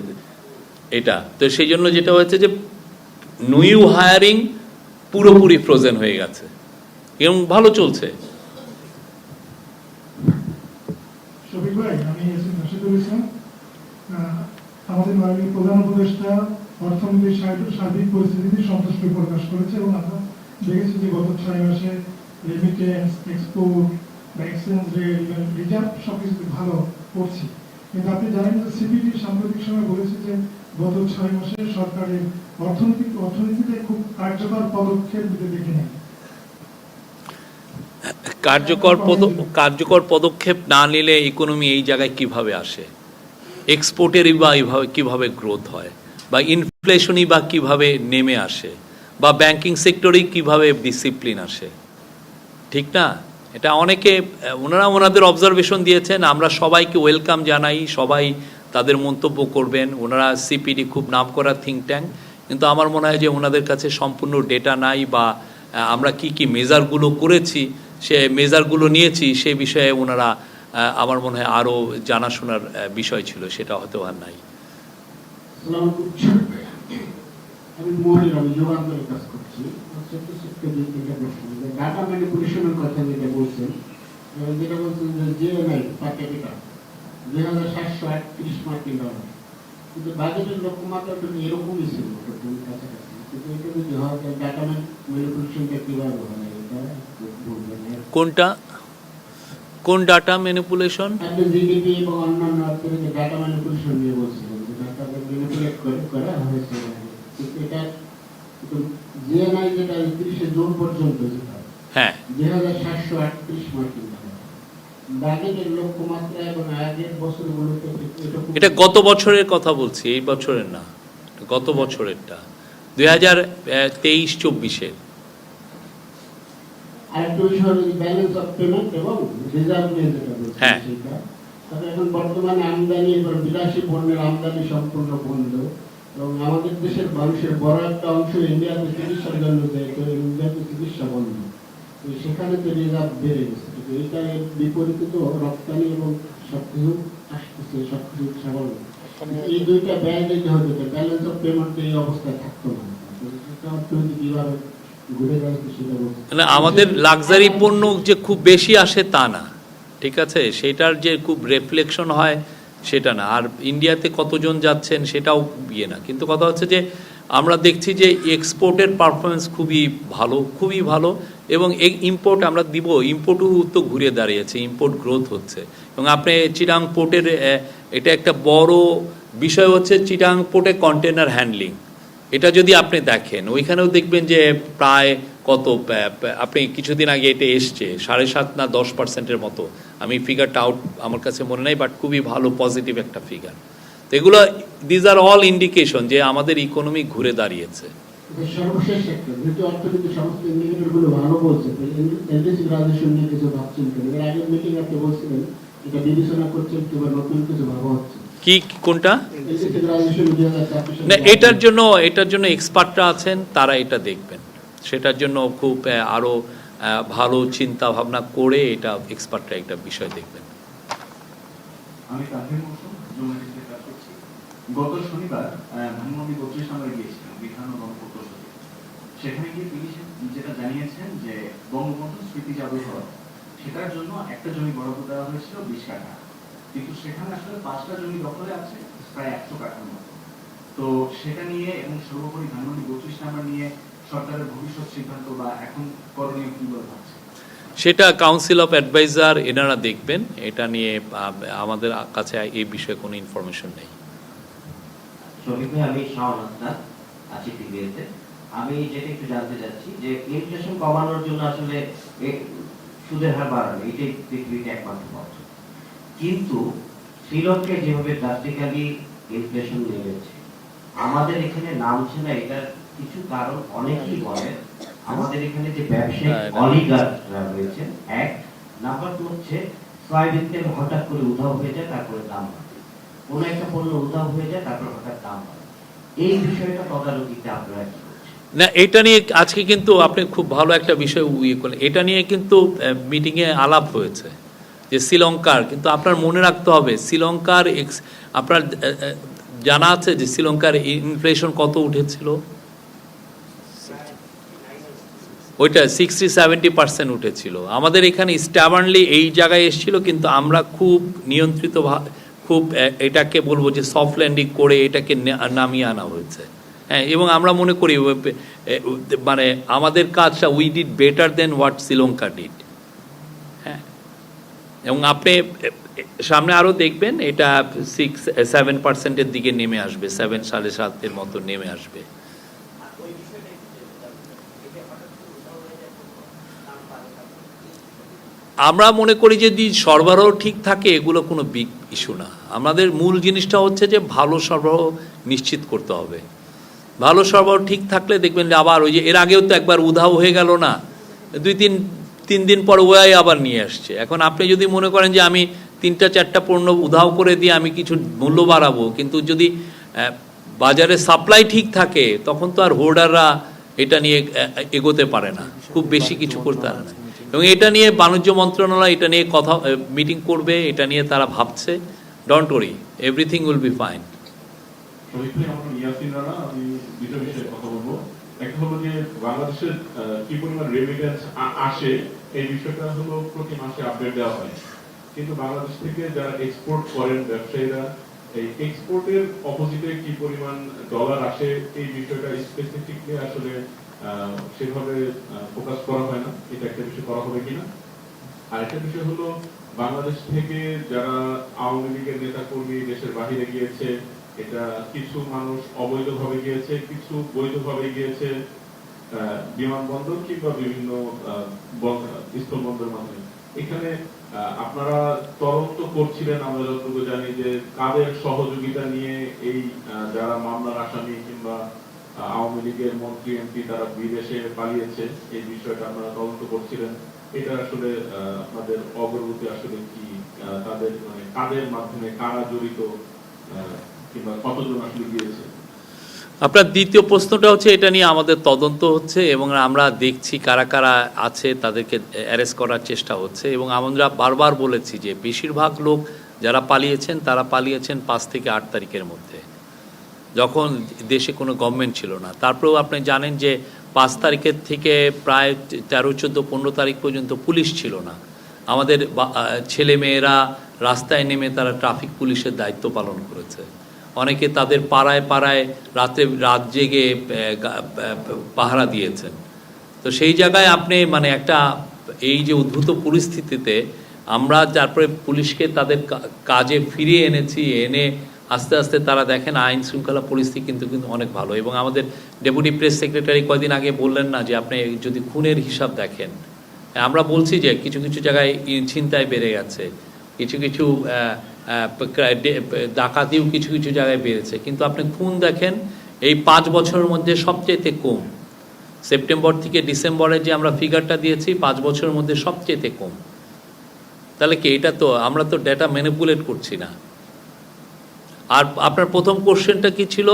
এটা, তো সেই জন্য যেটা হয়েছে যে নিউ হায়ারিং পুরোপুরি ফ্রোজেন হয়ে গেছে এবং ভালো চলছে। শফিক ভাই, আমি নাশিদুল ইসলাম। আমাদের মাননীয় প্রধান উপদেষ্টা অর্থনীতির সার্বিক পরিস্থিতিতে সন্তুষ্টি প্রকাশ করেছে এবং আমরা দেখেছি যে গত 6 মাসে remittance, export, exchange rate, reserve সবকিছু ভালো করছি। কিন্তু আপনি জানেন যে সিপিডি সাম্প্রতিক সময় বলেছে যে গত 6 মাসে সরকারের অর্থনীতিতে খুব কার্যকর পদক্ষেপ নিতে দেখি নাই। কার্যকর পদক্ষেপ না নিলে ইকোনমি এই জায়গায় কিভাবে আসে, এক্সপোর্টেরই বা এইভাবে কিভাবে গ্রোথ হয়, বা ইনফ্লেশনই বা কিভাবে নেমে আসে, বা ব্যাংকিং সেক্টরেই কিভাবে ডিসিপ্লিন আসে, ঠিক না? এটা অনেকে ওনাদের অবজারভেশন দিয়েছেন, আমরা সবাইকে ওয়েলকাম জানাই, সবাই তাদের মন্তব্য করবেন। ওনারা সিপিডি খুব নামকরা থিঙ্ক ট্যাঙ্ক, কিন্তু আমার মনে হয় যে ওনাদের কাছে সম্পূর্ণ ডেটা নাই, বা আমরা কি মেজারগুলো করেছি সে মেজারগুলো নিয়েছি সে বিষয়ে ওনারা আমার মনে হয় আরও জানাশোনার বিষয় ছিল, সেটা হয়তো আর নাই। আমি মনে আমি যোগান্তরের কাজ করছি। ডাটা ম্যানিপুলেশনের কথা যেটা বলছেন যে জিএনআই পার ক্যাপিটা 2738 মার্কিন ডলার, কিন্তু বাজেটের লক্ষ্যমাত্রা তো এরকমই ছিল কাছাকাছি। কিন্তু এটা যদি হয় ডাটা ম্যানিপুলেশনটা কিভাবে হয় এটা বলবেন? কোন ডাটা ম্যানিপুলেশন? আপনি জিডিপি এবং অন্যান্য ডাটা ম্যানিপুলেশন নিয়ে বলছিলেন যে ডাটা ম্যানিপুলেট করা হয়েছে, কিন্তু এটা জিএনআই যেটা 30 জুন পর্যন্ত যেটা, হ্যাঁ, 2738 মার্কিন ডলার বাজেটের লক্ষ্যমাত্রা এবং আগের বছরগুলোতে এটা গত বছরের কথা বলছি, এই বছরের না, গত বছরেরটা 2023-24-এর। আরেকটা বিষয় হলো ব্যালেন্স অফ পেমেন্ট এবং রিজার্ভ নিয়ে যেটা বলছি হ্যাঁ। সেটা। তবে এখন বর্তমানে আমদানি এবং বিলাসী পণ্যের আমদানি সম্পূর্ণ বন্ধ, এবং আমাদের দেশের মানুষের বড় একটা অংশ ইন্ডিয়াতে চিকিৎসার জন্য যায়, তো ইন্ডিয়াতে চিকিৎসা বন্ধ, তো সেখানে তো রিজার্ভ বেড়ে গেছে। কিন্তু এটা এর বিপরীতে তো রপ্তানি এবং সবকিছু আসতেছে, সবকিছু সামান্য। এই দুইটা ব্যয় যদি হতো ব্যালেন্স অফ পেমেন্ট এই অবস্থায় থাকতো না। অর্থনীতি কিভাবে ঘুরে যাচ্ছে সেটা বলছে। আমাদের লাক্সারি পণ্য যে খুব বেশি আসে তা না, ঠিক আছে, সেটার যে খুব রিফ্লেকশন হয় সেটা না। আর ইন্ডিয়াতে কতজন যাচ্ছেন সেটাও না, কিন্তু কথা হচ্ছে যে আমরা দেখছি যে এক্সপোর্টের পারফরমেন্স খুবই ভালো, এবং ইম্পোর্ট আমরা দিব, ইম্পোর্টও তো ঘুরে দাঁড়িয়েছে, ইম্পোর্ট গ্রোথ হচ্ছে। এবং আপনি চিটাং পোর্টের এটা একটা বড় বিষয় হচ্ছে চিটাং পোর্টে কন্টেনার হ্যান্ডলিং, এটা যদি আপনি দেখেন ওইখানেও দেখবেন যে প্রায় আপনি কিছুদিন আগে এটা এসছে 7.5 না 10% মতো, আমি ফিগারটা আমার কাছে মনে নেই, বাট খুবই ভালো পজিটিভ একটা ফিগার। তো এগুলো দিজ আর অল ইন্ডিকেশন যে আমাদের ইকোনমি ঘুরে দাঁড়িয়েছে। সর্বশেষ একটা যেহেতু অর্থনীতি সমস্ত ইন্ডিকেটরগুলো ভালো বলছে, এলডিসি রাজস্ব নিয়ে কিছু ভাবছেন, এর আগের মিটিং আপনি বলছিলেন এটা বিবেচনা করছেন কিংবা নতুন কিছু ভাবা হচ্ছে কি কোনটা না, এটার জন্য এক্সপার্টরা আছেন, তারা এটা দেখবেন, সেটার জন্য খুব আরো ভালো চিন্তা ভাবনা করে এটা এক্সপার্টরা একটা বিষয় দেখবেন। আমি তাহির মৌসুম জুমাইতে কাজ করছি। গত শনিবার ধানমন্ডি 32 নম্বরে গিয়েছিলাম বিধান ও গণপূর্ত সচিব। সেখানে গিয়ে তিনি যেটা জানিয়েছেন যে বঙ্গবন্ধু স্মৃতি জাদুঘর সেটার জন্য একটা জমি বরাদ্দ দেওয়া হয়েছিল 20 কাঠা, কিন্তু সেখানে আসলে 5টা জমি দখলে আছে প্রায় 100 কাঠার মতো। তো সেটা নিয়ে এবং সর্বোপরি ধানমন্ডি 32 নাম্বার নিয়ে সরকারের ভবিষ্যৎ সিদ্ধান্ত বা এখন করণীয় কি বলে ভাবছে? সেটা কাউন্সিল অফ অ্যাডভাইজার এনারা দেখবেন, এটা নিয়ে আমাদের কাছে এই বিষয়ে কোনো ইনফরমেশন নেই। শফিক ভাই, আমি শাওন আক্তার আছি টিভিতে। আমি যেটা একটু জানতে চাচ্ছি যে ইনফ্লেশন কমানোর জন্য আসলে সুদের হার বাড়ানো এটাই পৃথিবীতে একমাত্র পথ, কিন্তু শ্রীলঙ্কায় যেভাবে ড্রাস্টিক্যালি ইনফ্লেশন নেমেছে আমাদের এখানে নামছে না, এটার কিছু কারণ অনেকেই বলে আমাদের এখানে যে ব্যবসায়িক অলিগার্করা রয়েছেন, এক নাম্বার 2 হচ্ছে সয়াবিন তেল হঠাৎ করে উধাও হয়ে যায়, তারপরে দাম বাড়ে, কোনো একটা পণ্য উধাও হয়ে যায় তারপর হঠাৎ দাম বাড়ে। এই বিষয়টা তদারকিতে আপনারা কি করছেন? না, এটা নিয়ে আজকে কিন্তু আপনি খুব ভালো একটা বিষয় ইয়ে করলেন। এটা নিয়ে কিন্তু মিটিংয়ে আলাপ হয়েছে যে শ্রীলঙ্কার, কিন্তু আপনার মনে রাখতে হবে শ্রীলঙ্কার আপনার জানা আছে যে শ্রীলঙ্কার ইনফ্লেশন কত উঠেছিল, ওইটা 60-70% উঠেছিল। আমাদের এখানে স্ট্যাবার্নলি এই জায়গায় এসেছিল, কিন্তু আমরা খুব নিয়ন্ত্রিত খুব এটাকে বলবো যে সফট ল্যান্ডিং করে এটাকে নামিয়ে আনা হয়েছে। হ্যাঁ, এবং আমরা মনে করি মানে আমাদের কাজটা we did better then what Sri Lanka did. হ্যাঁ, এবং আপনি সামনে আরও দেখবেন এটা 6-7% দিকে নেমে আসবে, 7-7.5 মতো নেমে আসবে। আমরা মনে করি যে যদি সরবরাহ ঠিক থাকে এগুলো কোনো বিগ ইস্যু না। আমাদের মূল জিনিসটা হচ্ছে যে ভালো সরবরাহ নিশ্চিত করতে হবে। ভালো সরবরাহ ঠিক থাকলে দেখবেন যে আবার ওই যে এর আগেও তো একবার উধাও হয়ে গেল না, 2-3 দিন পর ওয়াই আবার নিয়ে আসছে। এখন আপনি যদি মনে করেন যে আমি 3-4টা পণ্য উধাও করে দিয়ে আমি কিছু মূল্য বাড়াবো, কিন্তু যদি বাজারে সাপ্লাই ঠিক থাকে তখন তো আর হোল্ডাররা এটা নিয়ে এগোতে পারে না, খুব বেশি কিছু করতে পারে না। এবং এটা নিয়ে বাণিজ্য মন্ত্রণালয় এটা নিয়ে কথা মিটিং করবে, এটা নিয়ে তারা ভাবছে। Don't worry, everything will be fine. আমি দুটো বিষয়ে কথা বলবো। একটা হলো যে বাংলাদেশের কি পরিমাণ রেমিটেন্স আসে এই বিষয়টা হলো প্রতি মাসে আপডেট দেওয়া হয়, কিন্তু বাংলাদেশ থেকে যারা এক্সপোর্ট করেন ব্যবসায়ীরা এই এক্সপোর্টের অপোজিটে কি পরিমাণ ডলার আসে এই বিষয়টা স্পেসিফিকলি আসলে সেভাবে ফোকাস করা হয় না। এটা একটা বিষয় করা হবে কিনা। আর একটা বিষয় হলো বাংলাদেশ থেকে যারা আওয়ামী লীগের নেতা কর্মী দেশের বাহিরে গিয়েছে, এটা কিছু মানুষ অবৈধভাবে গিয়েছে, কিছু বৈধভাবে গিয়েছে বিমানবন্দর কিংবা বিভিন্ন স্থলবন্দর মাধ্যমে। এখানে আপনারা তদন্ত করছিলেন, আমরা যতটুকু জানি যে কাদের সহযোগিতা নিয়ে এই যারা মামলার আসামি কিংবা আওয়ামী লীগের মন্ত্রী এমপি তারা বিদেশে পালিয়েছে, এই বিষয়টা আপনারা তদন্ত করছিলেন। এটা আসলে আপনাদের অগ্রগতি আসলে কি, তাদের মানে কাদের মাধ্যমে কারা জড়িত কিংবা কতজন আসলে গিয়েছে? আপনার দ্বিতীয় প্রশ্নটা হচ্ছে এটা নিয়ে আমাদের তদন্ত হচ্ছে এবং আমরা দেখছি কারা কারা আছে, তাদেরকে অ্যারেস্ট করার চেষ্টা হচ্ছে। এবং আমরা বারবার বলেছি যে বেশিরভাগ লোক যারা পালিয়েছেন তারা পালিয়েছেন 5 থেকে 8 তারিখের মধ্যে, যখন দেশে কোনো গভর্নমেন্ট ছিল না। তারপরেও আপনি জানেন যে 5 তারিখের থেকে প্রায় 13, 14, 15 তারিখ পর্যন্ত পুলিশ ছিল না। আমাদের ছেলে মেয়েরা রাস্তায় নেমে তারা ট্রাফিক পুলিশের দায়িত্ব পালন করেছে। অনেকে তাদের পাড়ায় পাড়ায় রাত জেগে পাহারা দিয়েছেন। তো সেই জায়গায় আপনি মানে একটা এই যে উদ্ভূত পরিস্থিতিতে আমরা তারপরে পুলিশকে তাদের কাজে ফিরিয়ে এনেছি, এনে আস্তে আস্তে তারা দেখেন আইন শৃঙ্খলা পরিস্থিতি কিন্তু অনেক ভালো। এবং আমাদের ডেপুটি প্রেস সেক্রেটারি কয়দিন আগে বললেন না যে আপনি যদি খুনের হিসাব দেখেন, আমরা বলছি যে কিছু কিছু জায়গায় ছিনতাই বেড়ে গেছে, কিছু কিছু ডাকাতিও কিছু কিছু জায়গায় বেড়েছে, কিন্তু আপনি খুন দেখেন এই 5 বছরের মধ্যে সবচেয়ে কম। সেপ্টেম্বর থেকে ডিসেম্বরে যে আমরা ফিগারটা দিয়েছি 5 বছরের মধ্যে সবচেয়ে কম। তাহলে কি এটা তো আমরা তো ডেটা ম্যানিপুলেট করছি না। আর আপনার প্রথম কোশ্চেনটা কি ছিল?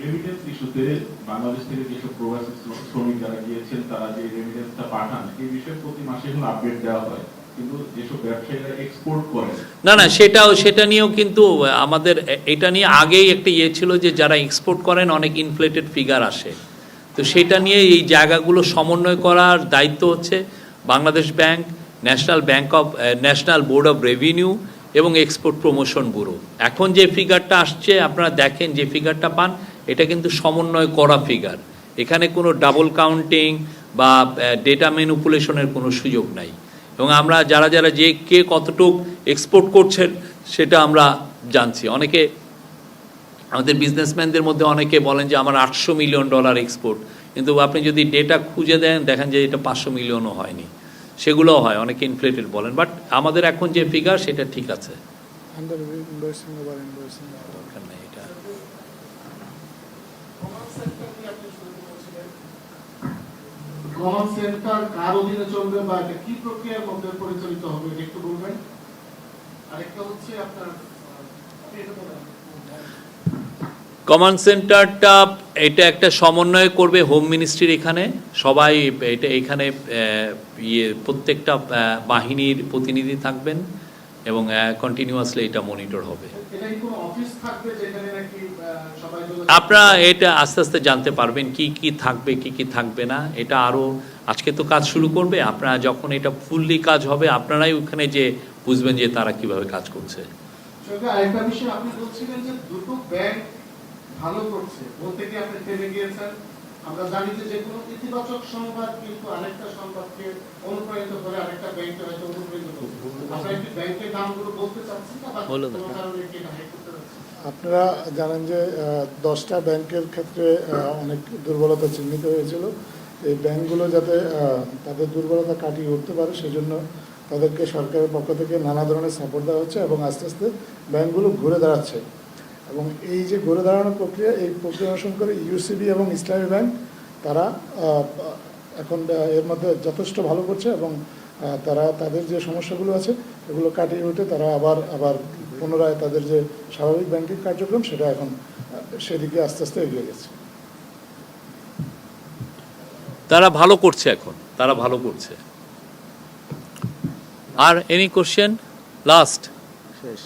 রেমিটেন্স ইস্যুতে বাংলাদেশ থেকে যেসব প্রবাসী শ্রমিক যারা গিয়েছেন তারা যে রেমিটেন্সটা পাঠান এই বিষয়ে প্রতি মাসে এখন আপডেট দেওয়া হয়, কিন্তু যেসব ব্যবসায়ীরা এক্সপোর্ট করে না সেটা নিয়েও কিন্তু আমাদের এটা নিয়ে আগেই একটা ইয়ে ছিল যে যারা এক্সপোর্ট করেন অনেক ইনফ্লেটেড ফিগার আসে। তো সেটা নিয়ে এই জায়গাগুলো সমন্বয় করার দায়িত্ব হচ্ছে Bangladesh bank, national board of revenue এবং এক্সপোর্ট প্রমোশন ব্যুরো। এখন যে ফিগারটা আসছে আপনারা দেখেন, যে ফিগারটা পান এটা কিন্তু সমন্বয় করা ফিগার। এখানে কোনো ডাবল কাউন্টিং বা ডেটা ম্যানিপুলেশনের কোনো সুযোগ নাই। এবং আমরা যারা যারা যে কে কতটুক এক্সপোর্ট করছেন সেটা আমরা জানছি। অনেকে আমাদের বিজনেসম্যানদের মধ্যে অনেকে বলেন যে আমার $800 মিলিয়ন এক্সপোর্ট, কিন্তু আপনি যদি ডেটা খুঁজে দেন দেখেন যে এটা 500 মিলিয়নও হয়নি, সেগুলোও হয়, অনেকে ইনফ্লেটেড বলেন, বাট আমাদের এখন যে ফিগার সেটা ঠিক আছে। আন্ডার ইনভয়েসিং ওভার ইনভয়েসিং দরকার নেই এটা। কমান্ড সেন্টার কার অধীনে চলবে বা এটা কি প্রক্রিয়ার মধ্যে পরিচালিত হবে এটা একটু বলবেন। আরেকটা হচ্ছে আপনার কমান্ড সেন্টারটা এটা একটা সমন্বয় করবে হোম মিনিস্ট্রির, এখানে সবাই এটা এখানে প্রত্যেকটা বাহিনীর প্রতিনিধি থাকবেন এবং কন্টিনিউয়াসলি এটা মনিটর হবে। এটা কি কোনো অফিস থাকবে যেখানে নাকি সবাই আপনারা এটা আস্তে আস্তে জানতে পারবেন কি কি থাকবে কি কি থাকবে না। এটা আরও আজকে তো কাজ শুরু করবে, আপনারা যখন এটা ফুললি কাজ হবে আপনারাই ওখানে যে বুঝবেন যে তারা কিভাবে কাজ করছে। আরেকটা বিষয় আপনি বলছিলেন যে দুটো ব্যাংক ভালো করছে, বলতে কি আপনি থেমে গিয়েছেন। আমরা জানি যে কোনো ইতিবাচক সংবাদ কিন্তু আরেকটা সংবাদকে অনুপ্রাণিত করে আরেকটা ব্যাংকে হয়তো অনুপ্রাণিত করছে। আমরা একটি ব্যাংকের নামগুলো বলতে চাচ্ছি না, বা কোনো কারণে কি এটা হাইড করতে যাচ্ছি। আপনারা জানেন যে 10টা ব্যাংকের ক্ষেত্রে অনেক দুর্বলতা চিহ্নিত হয়েছিল। এই ব্যাংকগুলো যাতে তাদের দুর্বলতা কাটিয়ে উঠতে পারে সেজন্য তাদেরকে সরকারের পক্ষ থেকে নানা ধরনের সাপোর্ট দেওয়া হচ্ছে এবং আস্তে আস্তে ব্যাংকগুলো ঘুরে দাঁড়াচ্ছে। এবং এই যে ঘুরে দাঁড়ানোর প্রক্রিয়া, এই প্রক্রিয়া অনুসরণ করে ইউসিবি এবং ইসলামী ব্যাংক তারা এখন এর মধ্যে যথেষ্ট ভালো করছে এবং তারা তাদের যে সমস্যাগুলো আছে এগুলো কাটিয়ে উঠে তারা আবার পুনরায় তাদের যে স্বাভাবিক ব্যাংকিং কার্যক্রম সেটা এখন সেদিকে আস্তে আস্তে এগিয়ে গেছে। তারা ভালো করছে, এখন তারা ভালো করছে। আর এনি কোশ্চেন? লাস্ট শেষ।